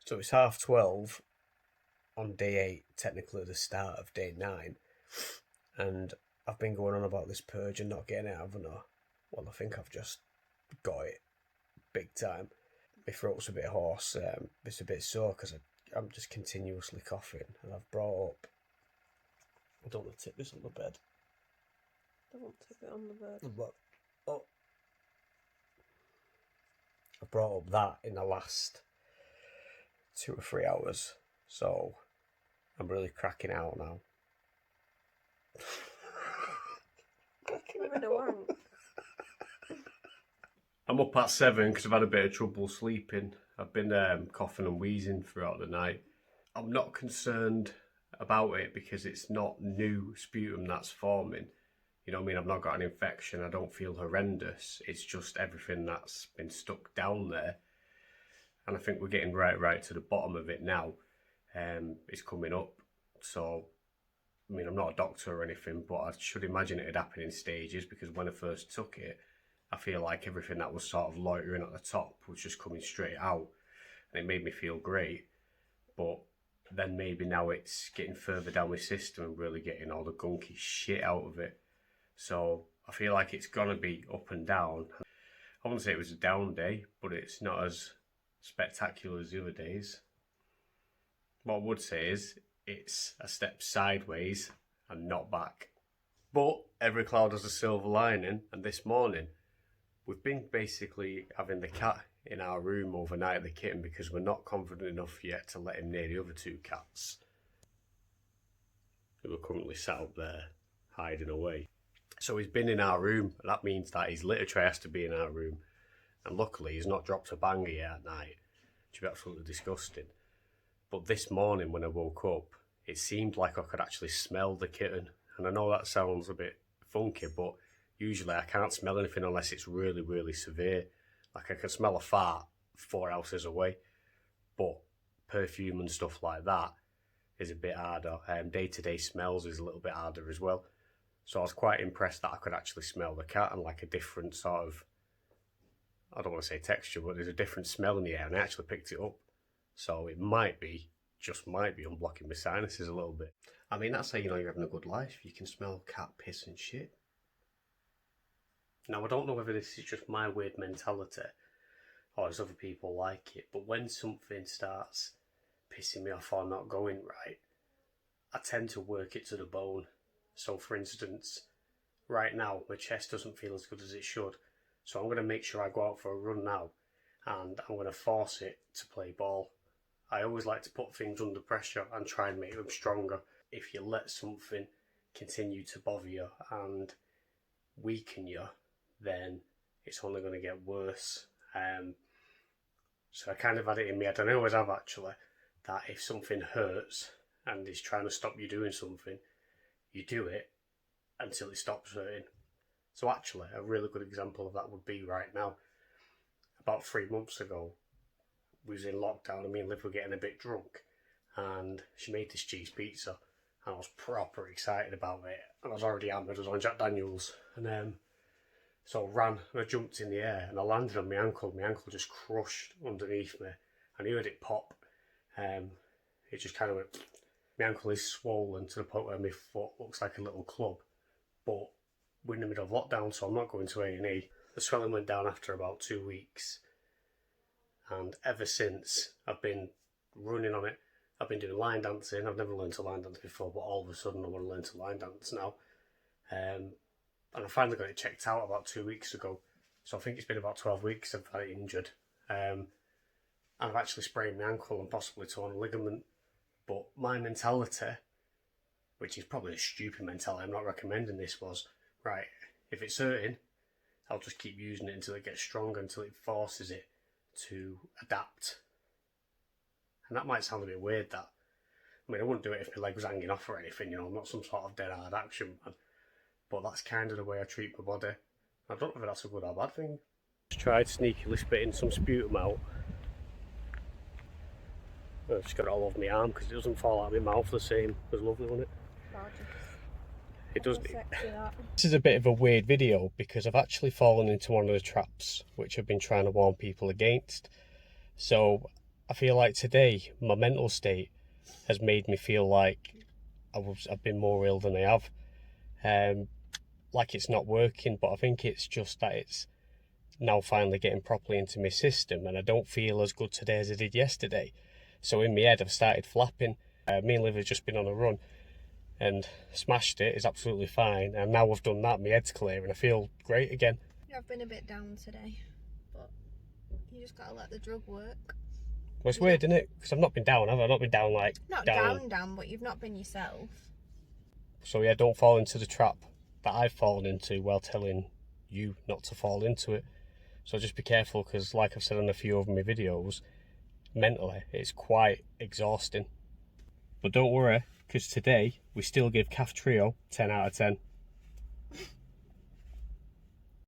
So it's 12:30 on day 8, technically the start of day 9, and I've been going on about this purge and not getting it, haven't I? Well, I think I've just got it big time. My throat's a bit hoarse, it's a bit sore because I'm just continuously coughing, and I've brought up, I don't want to tip this on the bed. Don't tip it on the bed. But, oh, I brought up that in the last 2 or 3 hours, so I'm really cracking out now. I'm up at 7 because I've had a bit of trouble sleeping. I've been coughing and wheezing throughout the night. I'm not concerned about it because it's not new sputum that's forming. You know what I mean? I've not got an infection. I don't feel horrendous. It's just everything that's been stuck down there. And I think we're getting right to the bottom of it now. It's coming up. So, I mean, I'm not a doctor or anything, but I should imagine it'd happen in stages because when I first took it, I feel like everything that was sort of loitering at the top was just coming straight out. And it made me feel great. But then maybe now it's getting further down my system and really getting all the gunky shit out of it. So I feel like it's going to be up and down. I wouldn't say it was a down day, but it's not as spectacular as the other days. What I would say is it's a step sideways and not back. But every cloud has a silver lining, and this morning we've been basically having the cat in our room overnight, the kitten, because we're not confident enough yet to let him near the other 2 cats who are currently sat up there hiding away. So he's been in our room, and that means that his litter tray has to be in our room. And luckily he's not dropped a banger yet at night, which would be absolutely disgusting. But this morning when I woke up, it seemed like I could actually smell the kitten. And I know that sounds a bit funky, but usually I can't smell anything unless it's really, really severe. Like I can smell a fart 4 houses away, but perfume and stuff like that is a bit harder. Day-to-day smells is a little bit harder as well. So I was quite impressed that I could actually smell the cat and like a different sort of, I don't want to say texture, but there's a different smell in the air, and I actually picked it up. So it might be, just might be, unblocking my sinuses a little bit. I mean, that's how you know you're having a good life. You can smell cat piss and shit. Now, I don't know whether this is just my weird mentality or as other people like it, but when something starts pissing me off or not going right, I tend to work it to the bone. So, for instance, right now, my chest doesn't feel as good as it should. So I'm going to make sure I go out for a run now, and I'm going to force it to play ball. I always like to put things under pressure and try and make them stronger. If you let something continue to bother you and weaken you, then it's only going to get worse. So I kind of had it in my head, and I always have actually, that if something hurts and is trying to stop you doing something, you do it until it stops hurting. So actually, a really good example of that would be right now. About 3 months ago, we was in lockdown, and me and Liv were getting a bit drunk, and she made this cheese pizza, and I was proper excited about it, and I was already hammered, I was on Jack Daniels, and so I ran, and I jumped in the air, and I landed on my ankle just crushed underneath me, and I heard it pop. It just kind of went, my ankle is swollen to the point where my foot looks like a little club, but we're in the middle of lockdown, so I'm not going to A&E. The swelling went down after about 2 weeks, and ever since I've been running on it. I've been doing line dancing. I've never learned to line dance before, but all of a sudden I want to learn to line dance now. And I finally got it checked out about 2 weeks ago, so I think it's been about 12 weeks I've had it injured. And I've actually sprained my ankle and possibly torn a ligament. But my mentality, which is probably a stupid mentality, I'm not recommending this, was, right, if it's hurting, I'll just keep using it until it gets stronger, until it forces it to adapt. And that might sound a bit weird, that. I mean, I wouldn't do it if my leg was hanging off or anything, you know, I'm not some sort of dead hard action man. But that's kind of the way I treat my body. I don't know if that's a good or bad thing. Just tried sneakily spitting some sputum out. I've just got it all over my arm because it doesn't fall out of my mouth the same. It was lovely, wasn't it? Gorgeous. It doesn't. Sexy, that. This is a bit of a weird video because I've actually fallen into one of the traps which I've been trying to warn people against. So I feel like today my mental state has made me feel like I've been more ill than I have. Like it's not working, but I think it's just that it's now finally getting properly into my system, and I don't feel as good today as I did yesterday. So in my head I've started flapping. Me and Liv have just been on a run and smashed it. It's absolutely fine, and now we've done that, my head's clear and I feel great again. I've been a bit down today, but you just gotta let the drug work. Well, it's weird, isn't it? Because I've not been down, have I? I've not been down like Not down, but you've not been yourself. So yeah, don't fall into the trap that I've fallen into while telling you not to fall into it. So just be careful, because like I've said on a few of my videos, mentally it's quite exhausting. But don't worry, because today we still give Kaftrio 10 out of 10.